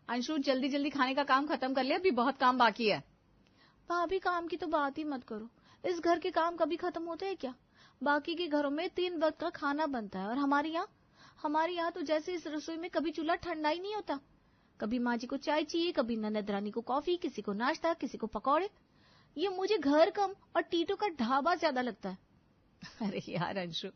अंशु जल्दी जल्दी खाने का काम खत्म कर ले, अभी बहुत काम बाकी है। भाभी काम की तो बात ही मत करो, इस घर के काम कभी खत्म होते हैं क्या? बाकी के घरों में 3 वक्त का खाना बनता है और हमारे यहाँ तो जैसे इस रसोई में कभी चूल्हा ठंडा ही नहीं होता। कभी माँ जी को चाय चाहिए, कभी ननद रानी को कॉफी, किसी को नाश्ता, किसी को पकौड़े। ये मुझे घर कम और टीटो का ढाबा ज्यादा लगता है। अरे यार अंशु,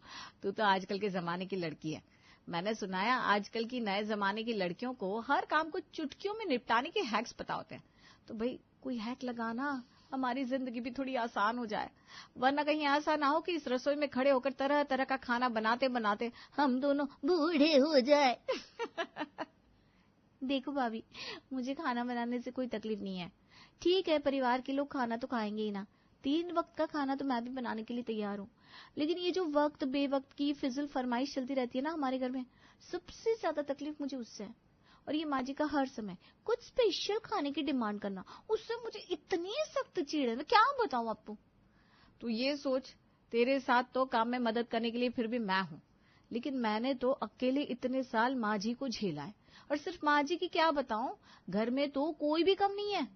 तू तो आजकल के जमाने की लड़की है। मैंने सुना है आजकल की नए जमाने की लड़कियों को हर काम को चुटकियों में निपटाने के हैक्स पता होते हैं। तो भाई कोई हैक लगाना, हमारी जिंदगी भी थोड़ी आसान हो जाए। वरना कहीं ऐसा ना हो कि इस रसोई में खड़े होकर तरह तरह का खाना बनाते बनाते हम दोनों बूढ़े हो जाए। देखो भाभी, मुझे खाना बनाने से कोई तकलीफ नहीं है। ठीक है, परिवार के लोग खाना तो खाएंगे ही ना, 3 वक्त का खाना तो मैं भी बनाने के लिए तैयार हूँ। लेकिन ये जो वक्त बेवक्त की फिजूल फरमाइश चलती रहती है ना हमारे घर में, सबसे ज्यादा तकलीफ मुझे उससे है। और ये माँ जी का हर समय कुछ स्पेशल खाने की डिमांड करना, उससे मुझे इतनी सख्त चिढ़ है, मैं क्या बताऊं आपको। तो ये सोच, तेरे साथ तो काम में मदद करने के लिए फिर भी मैं हूं, लेकिन मैंने तो अकेले इतने साल माँ जी को झेला है। और सिर्फ माँ जी की क्या बताऊं, घर में तो कोई भी कम नहीं है।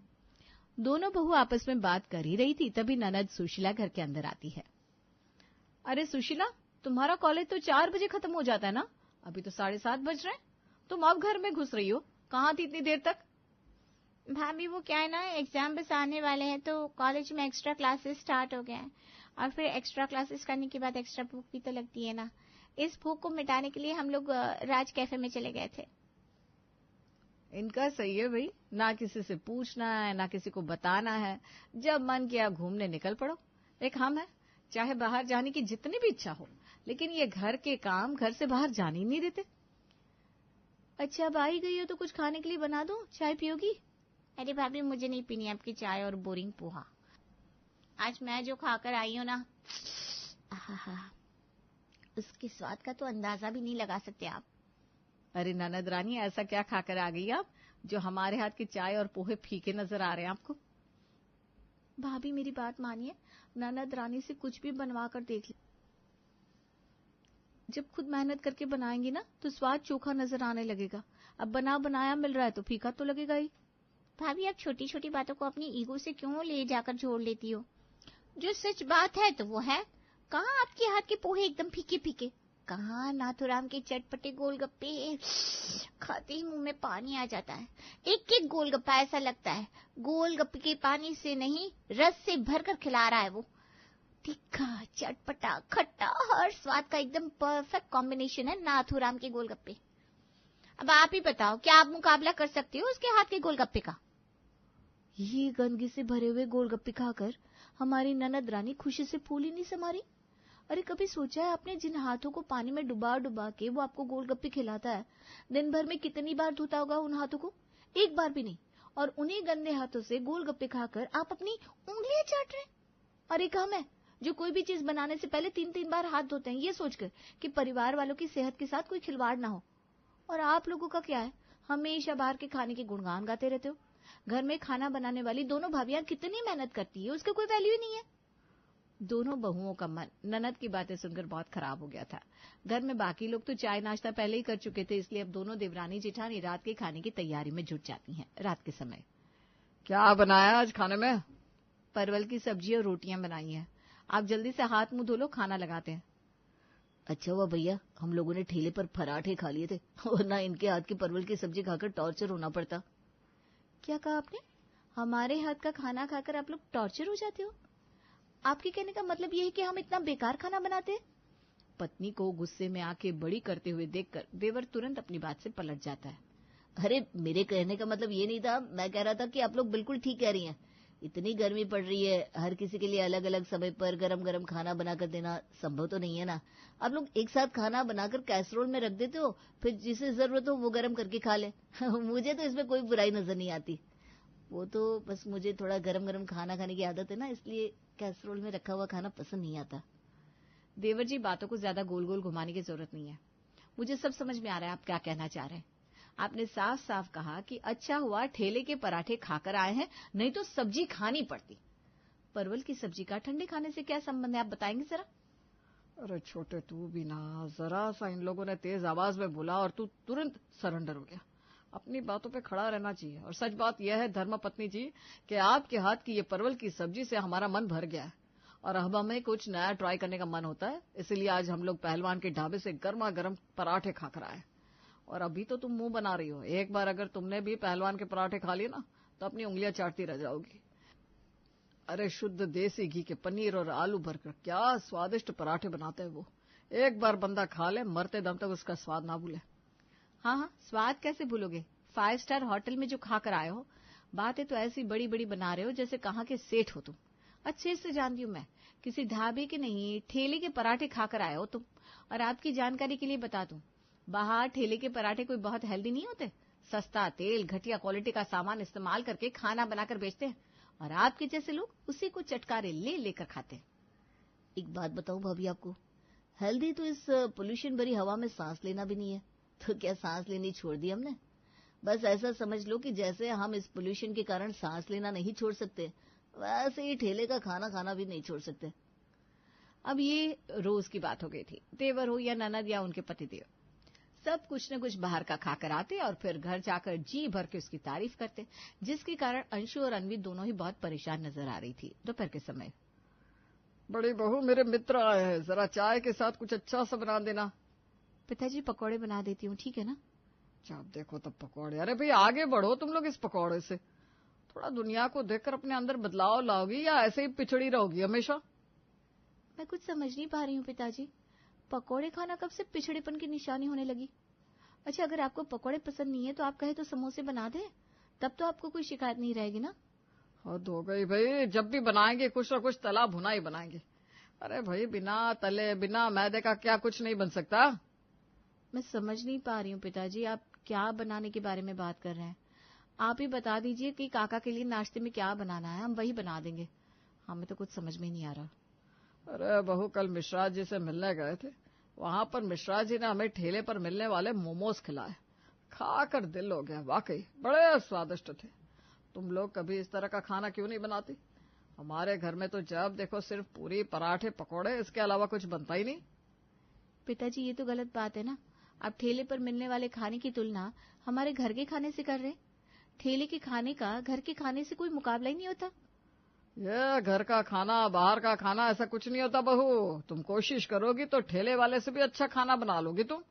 दोनों बहू आपस में बात कर ही रही थी, तभी ननद सुशीला घर के अंदर आती है। अरे सुशीला, तुम्हारा कॉलेज तो 4 बजे खत्म हो जाता है ना, अभी तो 7:30 बज रहे हैं, तुम अब घर में घुस रही हो, कहाँ थी इतनी देर तक? भाभी वो क्या है ना, एग्जाम बस आने वाले हैं तो कॉलेज में एक्स्ट्रा क्लासेस स्टार्ट हो गए हैं, और फिर एक्स्ट्रा क्लासेस करने के बाद एक्स्ट्रा भूख भी तो लगती है ना। इस भूख को मिटाने के लिए हम लोग राज कैफे में चले गए थे। इनका सही है भाई, ना किसी से पूछना है ना किसी को बताना है, जब मन किया घूमने निकल पड़ो। एक हम है, चाहे बाहर जाने की जितनी भी इच्छा हो, लेकिन ये घर के काम घर से बाहर जाने ही नहीं देते। अच्छा, अब आई गई हो तो कुछ खाने के लिए बना दो, चाय पियोगी? अरे भाभी, मुझे नहीं पीनी आपकी चाय और बोरिंग पोहा। आज मैं जो खाकर आई हूँ ना, उसके स्वाद का तो अंदाजा भी नहीं लगा सकते आप। अरे ननद रानी, ऐसा क्या खाकर आ गई आप जो हमारे हाथ की चाय और पोहे फीके नजर आ रहे हैं आपको? भाभी मेरी बात मानिए, ननद रानी से कुछ भी बनवा कर देख ली, जब खुद मेहनत करके बनाएंगी ना तो स्वाद चोखा नजर आने लगेगा। अब बना बनाया मिल रहा है तो फीका तो लगेगा ही। भाभी, आप छोटी छोटी बातों को अपनी ईगो से क्यों ले जाकर जोड़ लेती हो? जो सच बात है तो वो है, कहाँ आपके हाथ के पोहे एकदम फीके फीके, कहाँ नाथुराम के चटपटे गोलगप्पे, खाते ही मुंह में पानी आ जाता है। एक एक गोलगप्पा ऐसा लगता है गोलगप्पे के पानी से नहीं, रस से भरकर खिला रहा है वो। तीखा, चटपटा, खट्टा, हर स्वाद का एकदम परफेक्ट कॉम्बिनेशन है नाथुराम के गोलगप्पे। अब आप ही बताओ, क्या आप मुकाबला कर सकते हो उसके हाथ के गोलगप्पे का? ये गंदगी से भरे हुए गोलगप्पे खाकर हमारी ननद रानी खुशी से फूल ही नहीं समा रही। अरे कभी सोचा है आपने, जिन हाथों को पानी में डुबा डुबा के वो आपको गोलगप्पे खिलाता है, दिन भर में कितनी बार धोता होगा उन हाथों को? एक बार भी नहीं। और उन्हीं गंदे हाथों से गोलगप्पे खाकर आप अपनी उंगलियां चाट रहे हैं। और एक हम है जो कोई भी चीज बनाने से पहले 3-3 बार हाथ धोते हैं, ये सोचकर कि परिवार वालों की सेहत के साथ कोई खिलवाड़ ना हो। और आप लोगों का क्या है, हमेशा बाहर के खाने के गुणगान गाते रहते हो। घर में खाना बनाने वाली दोनों भाभियां कितनी मेहनत करती है, उसका कोई वैल्यू ही नहीं है। दोनों बहुओं का मन ननद की बातें सुनकर बहुत खराब हो गया था। घर में बाकी लोग तो चाय नाश्ता पहले ही कर चुके थे, इसलिए अब दोनों देवरानी जेठानी रात के खाने की तैयारी में जुट जाती हैं। रात के समय क्या बनाया आज खाने में? परवल की सब्जी और रोटियां बनाई हैं। आप जल्दी से हाथ मुंह धो लो, खाना लगाते हैं। अच्छा हुआ भैया, हम लोगों ने ठेले पर पराठे खा लिए थे, वरना इनके हाथ की परवल की सब्जी खाकर टॉर्चर होना पड़ता। क्या कहा आपने? हमारे हाथ का खाना खाकर आप लोग टॉर्चर हो जाते हो? आपके कहने का मतलब ये है कि हम इतना बेकार खाना बनाते हैं? पत्नी को गुस्से में आंखें बड़ी करते हुए देखकर देवर तुरंत अपनी बात से पलट जाता है। अरे मेरे कहने का मतलब ये नहीं था, मैं कह रहा था कि आप लोग बिल्कुल ठीक कह रही हैं। इतनी गर्मी पड़ रही है, हर किसी के लिए अलग अलग समय पर गरम गरम खाना बनाकर देना संभव तो नहीं है ना। आप लोग एक साथ खाना बनाकर कैसरोल में रख देते हो, फिर जिसे जरूरत हो वो गरम करके खा ले। मुझे तो इसमें कोई बुराई नजर नहीं आती। वो तो बस मुझे थोड़ा गरम गरम खाना खाने की आदत है ना, इसलिए कैसरोल में रखा हुआ खाना पसंद नहीं आता। देवर जी, बातों को ज्यादा गोल गोल घुमाने की जरूरत नहीं है, मुझे सब समझ में आ रहा है आप क्या कहना चाह रहे हैं। आपने साफ साफ कहा कि अच्छा हुआ ठेले के पराठे खाकर आए हैं, नहीं तो सब्जी खानी पड़ती। परवल की सब्जी का ठंडे खाने से क्या संबंध है, आप बताएंगे जरा? अरे छोटे, तू भी ना, जरा सा इन लोगों ने तेज आवाज में बोला और तू तुरंत सरेंडर हो गया। अपनी बातों पे खड़ा रहना चाहिए। और सच बात यह है धर्मपत्नी जी कि आपके हाथ की ये परवल की सब्जी से हमारा मन भर गया है और अब हमें कुछ नया ट्राई करने का मन होता है। इसलिए आज हम लोग पहलवान के ढाबे से गर्मा गर्म पराठे खा कर आए। और अभी तो तुम मुंह बना रही हो, एक बार अगर तुमने भी पहलवान के पराठे खा लिए ना तो अपनी उंगलियां चाटती रह जाओगी। अरे शुद्ध देसी घी के पनीर और आलू भरकर क्या स्वादिष्ट पराठे बनाते हैं वो। एक बार बंदा खा ले मरते दम तक उसका स्वाद ना भूले। हाँ हाँ, स्वाद कैसे भूलोगे? 5 स्टार होटल में जो खा कर आए हो, बातें तो ऐसी बड़ी बड़ी बना रहे हो जैसे कहाँ के सेठ हो तुम। अच्छे से जानती हूँ मैं, किसी ढाबे के नहीं ठेले के पराठे खाकर आए हो तुम। और आपकी जानकारी के लिए बता दूं, बाहर ठेले के पराठे कोई बहुत हेल्दी नहीं होते। सस्ता तेल, घटिया क्वालिटी का सामान इस्तेमाल करके खाना बनाकर बेचते हैं और आपके जैसे लोग उसी को चटकारे ले लेकर खाते हैं। एक बात बताऊं भाभी आपको, हेल्दी तो इस पोल्यूशन भरी हवा में सांस लेना भी नहीं है। तो क्या सांस लेनी छोड़ दी हमने? बस ऐसा समझ लो कि जैसे हम इस पोल्यूशन के कारण सांस लेना नहीं छोड़ सकते, वैसे ही ठेले का खाना खाना भी नहीं छोड़ सकते। अब ये रोज की बात हो गई थी। देवर हो या ननद या उनके पतिदेव, सब कुछ न कुछ बाहर का खाकर आते और फिर घर जाकर जी भर के उसकी तारीफ करते, जिसके कारण अंशु और अनवी दोनों ही बहुत परेशान नजर आ रही थी। दोपहर के समय, बड़ी बहू मेरे मित्र आए हैं, जरा चाय के साथ कुछ अच्छा सा बना देना। पिताजी पकौड़े बना देती हूँ, ठीक है ना? अच्छा देखो तब पकौड़े। अरे भाई आगे बढ़ो तुम लोग इस पकौड़े से। थोड़ा दुनिया को देखकर अपने अंदर बदलाव लाओगी या ऐसे ही पिछड़ी रहोगी हमेशा? मैं कुछ समझ नहीं पा रही हूँ पिताजी, पकौड़े खाना कब से पिछड़ेपन की निशानी होने लगी? अच्छा, अगर आपको पकौड़े पसंद नहीं है तो आप कहे तो समोसे बना दे, तब तो आपको कोई शिकायत नहीं रहेगी ना। हद हो गई भाई, जब भी बनाएंगे कुछ न कुछ तला भुना ही बनाएंगे। अरे भाई बिना तले बिना मैदे का क्या कुछ नहीं बन सकता? मैं समझ नहीं पा रही हूँ पिताजी, आप क्या बनाने के बारे में बात कर रहे हैं। आप ही बता दीजिए कि काका के लिए नाश्ते में क्या बनाना है, हम वही बना देंगे। हमें तो कुछ समझ में नहीं आ रहा। अरे बहू कल मिश्रा जी से मिलने गए थे, वहां पर मिश्रा जी ने हमें ठेले पर मिलने वाले मोमोज खिलाए। खाकर दिल हो गया, वाकई बड़े स्वादिष्ट थे। तुम लोग कभी इस तरह का खाना क्यों नहीं बनाती? हमारे घर में तो जब देखो सिर्फ पूरी पराठे पकौड़े, इसके अलावा कुछ बनता ही नहीं। पिताजी ये तो गलत बात है ना, आप ठेले पर मिलने वाले खाने की तुलना हमारे घर के खाने से कर रहे हैं। ठेले के खाने का घर के खाने से कोई मुकाबला ही नहीं होता। ये घर का खाना बाहर का खाना ऐसा कुछ नहीं होता बहू। तुम कोशिश करोगी तो ठेले वाले से भी अच्छा खाना बना लोगी तुम,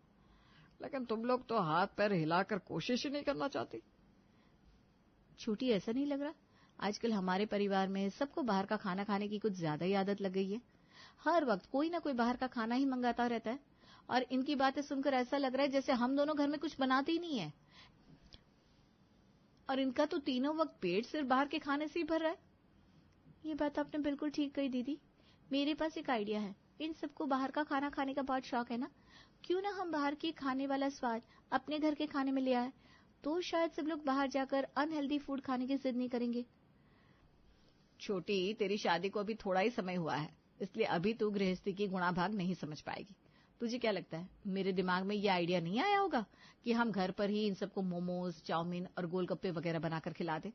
लेकिन तुम लोग तो हाथ पैर हिलाकर कोशिश ही नहीं करना चाहती। छोटी, ऐसा नहीं लग रहा आजकल हमारे परिवार में सबको बाहर का खाना खाने की कुछ ज्यादा ही आदत लग गई है। हर वक्त कोई ना कोई बाहर का खाना ही मंगाता रहता है और इनकी बातें सुनकर ऐसा लग रहा है जैसे हम दोनों घर में कुछ बनाते ही नहीं है। और इनका तो तीनों वक्त पेट सिर्फ बाहर के खाने से ही भर रहा है। ये बात आपने बिल्कुल ठीक कही दीदी। मेरे पास एक आइडिया है, इन सबको बाहर का खाना खाने का बहुत शौक है ना, क्यों ना हम बाहर के खाने वाला स्वाद अपने घर के खाने में ले आए, तो शायद सब लोग बाहर जाकर अनहेल्दी फूड खाने की जिद नहीं करेंगे। छोटी, तेरी शादी को अभी थोड़ा ही समय हुआ है, इसलिए अभी तू गृहस्थी की गुणाभाग नहीं समझ पाएगी। तुझे क्या लगता है, मेरे दिमाग में ये आइडिया नहीं आया होगा कि हम घर पर ही इन सबको मोमोज, चाउमीन और गोलगप्पे वगैरह बनाकर खिला दें?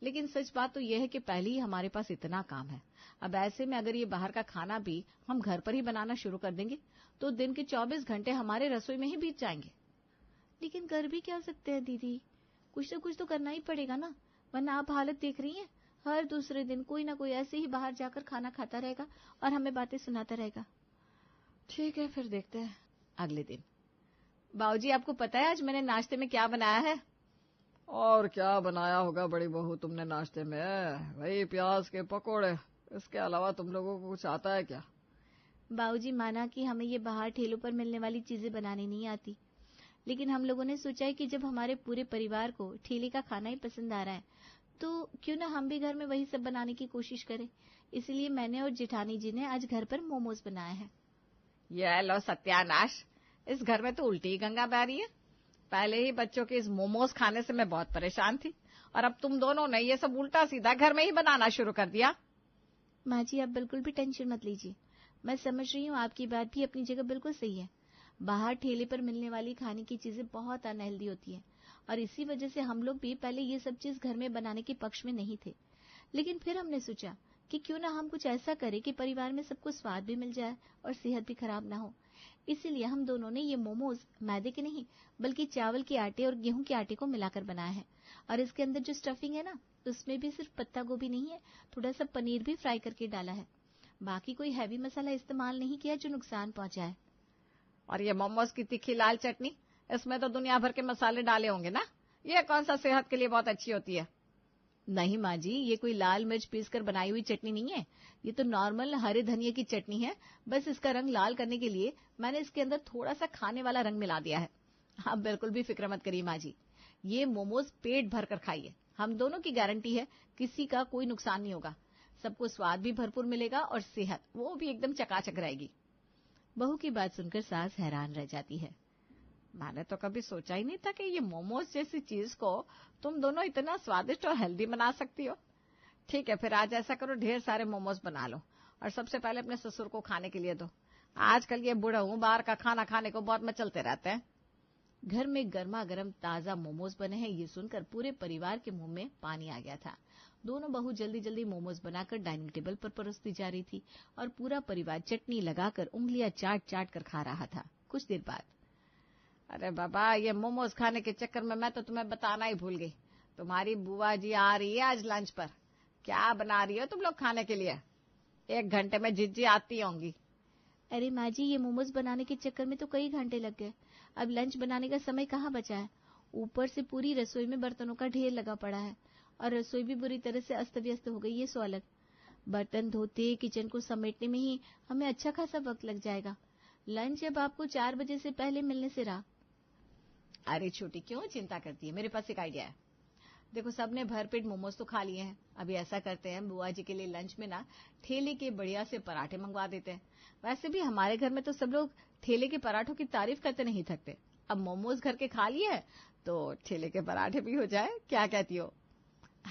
लेकिन सच बात तो यह है कि पहले ही हमारे पास इतना काम है। अब ऐसे में अगर ये बाहर का खाना भी हम घर पर ही बनाना शुरू कर देंगे तो दिन के 24 घंटे हमारे रसोई में ही बीत जाएंगे। लेकिन कर भी क्या सकते हैं दीदी, कुछ ना कुछ तो करना ही पड़ेगा ना, वरना आप हालत देख रही हैं, हर दूसरे दिन कोई ना कोई ऐसे ही बाहर जाकर खाना खाता रहेगा और हमें बातें सुनाता रहेगा। ठीक है, फिर देखते हैं। अगले दिन, बाबूजी आपको पता है आज मैंने नाश्ते में क्या बनाया है? और क्या बनाया होगा बड़ी बहू तुमने नाश्ते में? वही प्याज के पकोड़े, इसके अलावा तुम लोगों को कुछ आता है क्या? बाबूजी, माना कि हमें ये बाहर ठेलों पर मिलने वाली चीजें बनानी नहीं आती, लेकिन हम लोगों ने सोचा है कि जब हमारे पूरे परिवार को ठेले का खाना ही पसंद आ रहा है तो क्यों ना हम भी घर में वही सब बनाने की कोशिश करें। इसलिए मैंने और जेठानी जी ने आज घर पर मोमोज बनाए हैं। ये लो सत्यानाश, इस घर में तो उल्टी ही गंगा बह रही है। पहले ही बच्चों के इस मोमोज खाने से मैं बहुत परेशान थी और अब तुम दोनों ने ये सब उल्टा सीधा घर में ही बनाना शुरू कर दिया। माँ जी, आप बिल्कुल भी टेंशन मत लीजिए, मैं समझ रही हूँ आपकी बात भी अपनी जगह बिल्कुल सही है। बाहर ठेले पर मिलने वाली खाने की चीजें बहुत अनहेल्दी होती हैं और इसी वजह से हम लोग भी पहले ये सब चीज घर में बनाने के पक्ष में नहीं थे। लेकिन फिर हमने सोचा कि क्यों ना हम कुछ ऐसा करें कि परिवार में सबको स्वाद भी मिल जाए और सेहत भी खराब ना हो। इसीलिए हम दोनों ने ये मोमोज मैदे के नहीं बल्कि चावल के आटे और गेहूं के आटे को मिलाकर बनाया है। और इसके अंदर जो स्टफिंग है ना, उसमें भी सिर्फ पत्ता गोभी नहीं है, थोड़ा सा पनीर भी फ्राई करके डाला है। बाकी कोई हैवी मसाला इस्तेमाल नहीं किया जो नुकसान पहुंचाए। और ये मोमोज की तीखी लाल चटनी, इसमें तो दुनिया भर के मसाले डाले होंगे ना, ये कौन सा सेहत के लिए बहुत अच्छी होती है? नहीं माँ जी, ये कोई लाल मिर्च पीस कर बनाई हुई चटनी नहीं है। ये तो नॉर्मल हरे धनिया की चटनी है। बस इसका रंग लाल करने के लिए मैंने इसके अंदर थोड़ा सा खाने वाला रंग मिला दिया है। आप बिल्कुल भी फिक्र मत करिए माँ जी, ये मोमोज पेट भर कर खाइए। हम दोनों की गारंटी है, किसी का कोई नुकसान नहीं होगा। सबको स्वाद भी भरपूर मिलेगा और सेहत वो भी एकदम चकाचक रहेगी। बहू की बात सुनकर सास हैरान रह जाती है। मैंने तो कभी सोचा ही नहीं था कि ये मोमोज जैसी चीज को तुम दोनों इतना स्वादिष्ट और हेल्दी बना सकती हो। ठीक है, फिर आज ऐसा करो, ढेर सारे मोमोज बना लो और सबसे पहले अपने ससुर को खाने के लिए दो। आजकल ये बूढ़ा बाहर का खाना खाने को बहुत मचलते रहते हैं। घर में गर्मा गर्म ताजा मोमोज बने हैं, ये सुनकर पूरे परिवार के मुंह में पानी आ गया था। दोनों बहू जल्दी जल्दी मोमोज बनाकर डाइनिंग टेबल पर परोसती जा रही थी और पूरा परिवार चटनी लगाकर उंगलियां चाट चाट कर खा रहा था। कुछ देर बाद, अरे बाबा, ये मोमोज खाने के चक्कर में मैं तो तुम्हें बताना ही भूल गई। तुम्हारी बुआ जी आ रही है आज लंच पर। क्या बना रही हो तुम लोग खाने के लिए? 1 घंटे में जिज्जी आती होंगी। अरे माँ जी, ये मोमोज बनाने के चक्कर में तो कई घंटे लग गए। अब लंच बनाने का समय कहाँ बचा है। ऊपर से पूरी रसोई में बर्तनों का ढेर लगा पड़ा है और रसोई भी बुरी तरह से अस्त व्यस्त हो गई। ये सो अलग, बर्तन धोते किचन को समेटने में ही हमें अच्छा खासा वक्त लग जाएगा। लंच अब आपको 4 बजे से पहले मिलने से रहा। अरे छोटी, क्यों चिंता करती है? मेरे पास एक आइडिया है। देखो, सबने भरपेट मोमोज तो खा लिए हैं। अभी ऐसा करते हैं, बुआ जी के लिए लंच में ना ठेले के बढ़िया से पराठे मंगवा देते हैं। वैसे भी हमारे घर में तो सब लोग ठेले के पराठों की तारीफ करते नहीं थकते। अब मोमोज घर के खा लिए हैं तो ठेले के पराठे भी हो जाए। क्या कहती हो?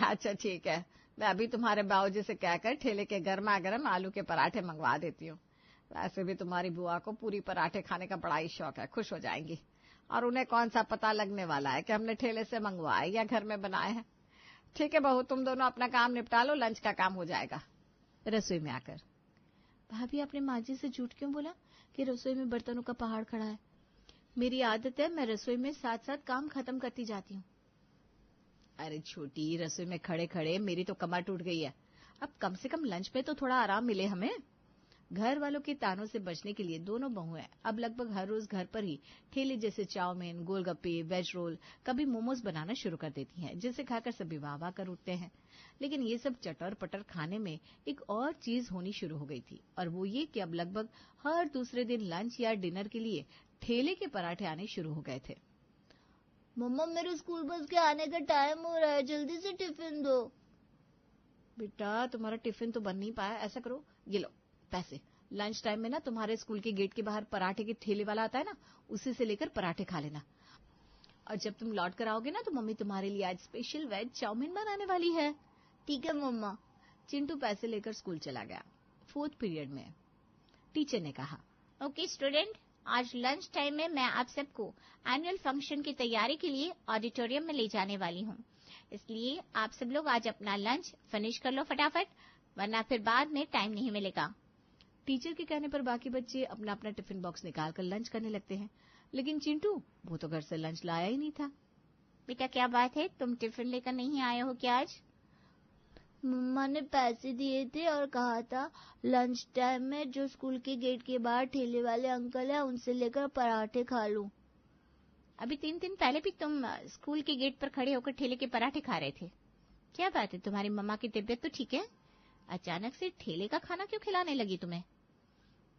अच्छा ठीक है, मैं अभी तुम्हारे बाबूजी से कहकर ठेले के गर्मा गर्म आलू के पराठे मंगवा देती हूँ। वैसे भी तुम्हारी बुआ को पूरी पराठे खाने का बड़ा ही शौक है, खुश हो जाएंगी। और उन्हें कौन सा पता लगने वाला है कि हमने ठेले से मंगवाए या घर में बनाए हैं। ठीक है बहू, तुम दोनों अपना काम निपटा लो, लंच का काम हो जाएगा। रसोई में आकर, भाभी आपने माँ जी से झूठ क्यों बोला कि रसोई में बर्तनों का पहाड़ खड़ा है? मेरी आदत है, मैं रसोई में साथ साथ काम खत्म करती जाती हूँ। अरे छोटी, रसोई में खड़े खड़े मेरी तो कमर टूट गई है। अब कम से कम लंच में तो थोड़ा आराम मिले हमें। घर वालों के तानों से बचने के लिए दोनों बहुएं अब लगभग हर रोज घर पर ही ठेले जैसे चाउमीन, गोलगप्पे, वेज रोल, कभी मोमोज बनाना शुरू कर देती हैं, जिसे खाकर सभी वाह वाह कर उठते हैं। लेकिन ये सब चटर पटर खाने में एक और चीज होनी शुरू हो गई थी, और वो ये कि अब लगभग हर दूसरे दिन लंच या डिनर के लिए ठेले के पराठे आने शुरू हो गए थे। मम्मा, मेरे स्कूल बस के आने का टाइम हो रहा है, जल्दी से टिफिन दो। बेटा, तुम्हारा टिफिन तो बन नहीं पाया। ऐसा करो, ये लो पैसे। लंच टाइम में ना तुम्हारे स्कूल के गेट के बाहर पराठे के ठेले वाला आता है ना, उसी से लेकर पराठे खा लेना। और जब तुम लौट कर आओगे ना तो मम्मी तुम्हारे लिए आज स्पेशल वेज चाउमीन बनाने वाली है। ठीक है मम्मा। चिंटू पैसे लेकर स्कूल चला गया। 4th पीरियड में टीचर ने कहा, ओके स्टूडेंट, आज लंच टाइम में मैं आप सबको एनुअल फंक्शन की तैयारी के लिए ऑडिटोरियम में ले जाने वाली हूँ। इसलिए आप सब लोग आज अपना लंच फिनिश कर लो फटाफट, वरना फिर बाद में टाइम नहीं मिलेगा। टीचर के कहने पर बाकी बच्चे अपना अपना टिफिन बॉक्स निकालकर लंच करने लगते हैं, लेकिन चिंटू वो तो घर से लंच लाया ही नहीं था। बेटा क्या बात है, तुम टिफिन लेकर नहीं आए हो क्या आज? मम्मा ने पैसे दिए थे और कहा था लंच टाइम में जो स्कूल के गेट के बाहर ठेले वाले अंकल हैं उनसे लेकर पराठे खा लूं। अभी 3 दिन पहले भी तुम स्कूल के गेट पर खड़े होकर ठेले के पराठे खा रहे थे। क्या बात है, तुम्हारी मम्मा की तबीयत तो ठीक है? अचानक से ठेले का खाना क्यों खिलाने लगी तुम्हें?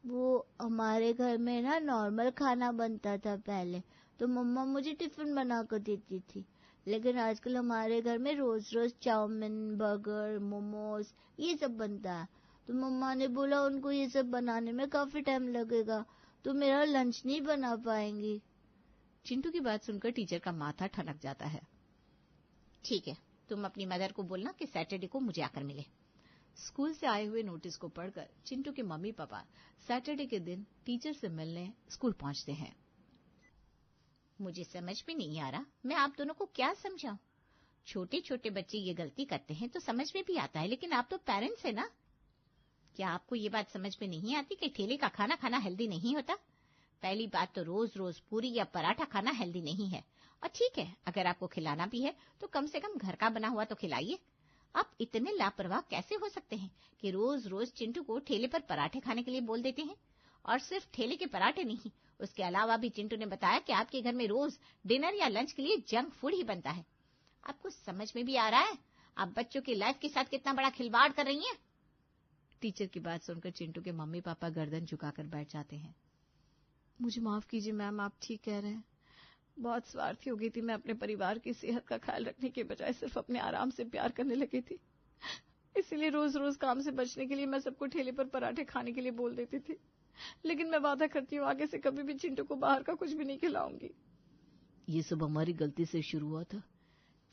वो हमारे घर में ना नॉर्मल खाना बनता था पहले, तो मम्मा मुझे टिफिन बना कर देती थी। लेकिन आजकल हमारे घर में रोज रोज चाउमीन, बर्गर, मोमोज ये सब बनता है, तो मम्मा ने बोला उनको ये सब बनाने में काफी टाइम लगेगा, तो मेरा लंच नहीं बना पाएंगी। चिंटू की बात सुनकर टीचर का माथा ठनक जाता है। ठीक है, तुम अपनी मदर को बोलना कि सैटरडे को मुझे आकर मिले। स्कूल से आए हुए नोटिस को पढ़कर चिंटू के मम्मी पापा सैटरडे के दिन टीचर से मिलने स्कूल पहुंचते हैं। मुझे समझ में नहीं आ रहा, मैं आप दोनों को क्या समझाऊं? छोटे छोटे बच्चे ये गलती करते हैं तो समझ में भी आता है, लेकिन आप तो पेरेंट्स है ना। क्या आपको ये बात समझ में नहीं आती कि ठेले का खाना खाना हेल्दी नहीं होता? पहली बात तो रोज रोज पूरी या पराठा खाना हेल्दी नहीं है, और ठीक है अगर आपको खिलाना भी है तो कम से कम घर का बना हुआ तो खिलाइए। आप इतने लापरवाह कैसे हो सकते हैं कि रोज रोज चिंटू को ठेले पर पराठे खाने के लिए बोल देते हैं? और सिर्फ ठेले के पराठे नहीं, उसके अलावा भी चिंटू ने बताया कि आपके घर में रोज डिनर या लंच के लिए जंक फूड ही बनता है। आपको समझ में भी आ रहा है आप बच्चों की लाइफ के साथ कितना बड़ा खिलवाड़ कर रही हैं? टीचर की बात सुनकर चिंटू के मम्मी पापा गर्दन झुकाकर बैठ जाते हैं। मुझे माफ कीजिए मैम, आप ठीक कह रहे हैं। बहुत स्वार्थी हो गई थी मैं, अपने परिवार की सेहत का ख्याल रखने के बजाय सिर्फ अपने आराम से प्यार करने लगी थी। इसीलिए रोज रोज काम से बचने के लिए मैं सबको ठेले पर पराठे खाने के लिए बोल देती थी। लेकिन मैं वादा करती हूँ आगे से कभी भी चिंटू को बाहर का कुछ भी नहीं खिलाऊंगी। ये सब हमारी गलती से शुरू हुआ था।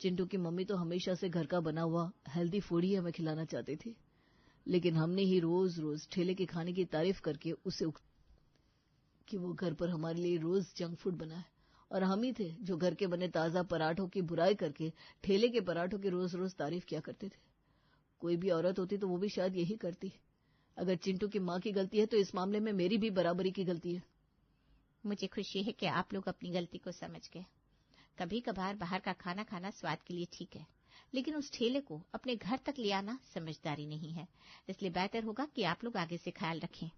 चिंटू की मम्मी तो हमेशा से घर का बना हुआ हेल्दी फूड ही हमें खिलाना चाहती थी, लेकिन हमने ही रोज रोज ठेले के खाने की तारीफ करके उसे कि वो घर पर हमारे लिए रोज जंक फूड बनाए, और हम ही थे जो घर के बने ताजा पराठों की बुराई करके ठेले के पराठों की रोज रोज तारीफ किया करते थे। कोई भी औरत होती तो वो भी शायद यही करती। अगर चिंटू की माँ की गलती है तो इस मामले में मेरी भी बराबरी की गलती है। मुझे खुशी है कि आप लोग अपनी गलती को समझ गए। कभी कभार बाहर का खाना खाना स्वाद के लिए ठीक है, लेकिन उस ठेले को अपने घर तक ले आना समझदारी नहीं है। इसलिए बेहतर होगा कि आप लोग आगे से ख्याल रखें।